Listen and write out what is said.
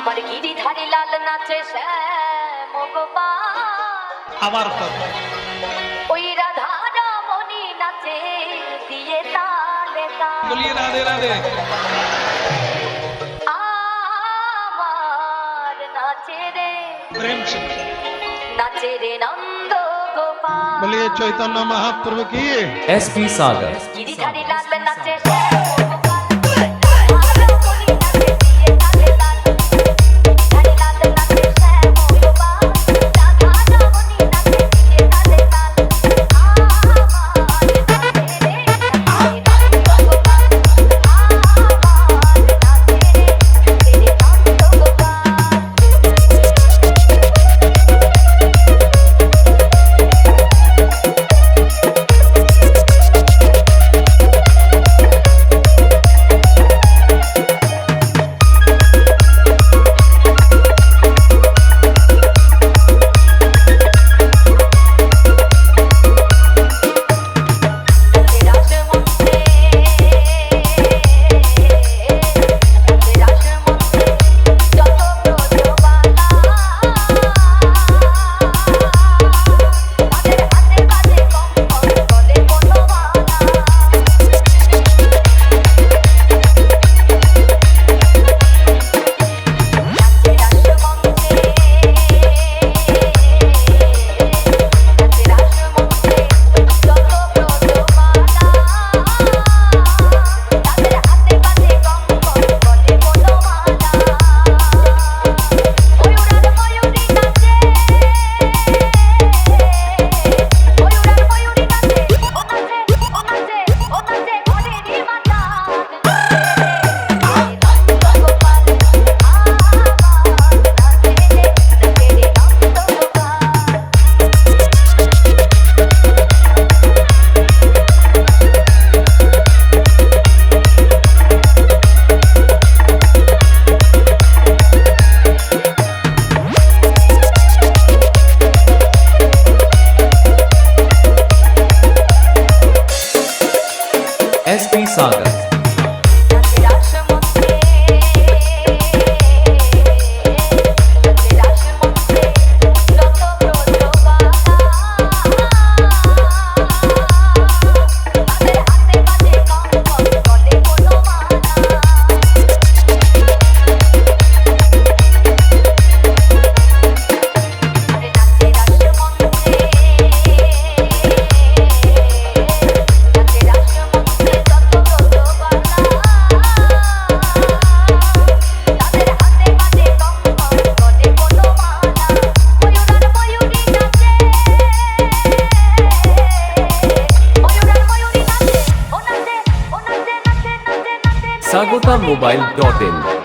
আমার গিরিধারী লাল নাচে শ্যাম গোপাল, আমার কথা ওই রাধা রমণী নাচে দিয়ে তালে তাল। বলিয়ে রাধে রাধে। আমার নাচে রে প্রেম से নাচে রে নন্দ গোপাল, बोलिए चैतन्य महाप्रभु की। एसपी सागर গিরিধারী লাল নাচে শ্যাম গোপাল, রাধা রমণী নাচে দিয়ে তালে তাল। গিরিধারী লাল নাচে শ্যাম গোপাল, রাধা রমণী নাচে দিয়ে তালে তাল। আমার নাচে রে নন্দ গোপাল, আমার নাচে রে নন্দ গোপাল। एसपी सागर Sagota Mobile.in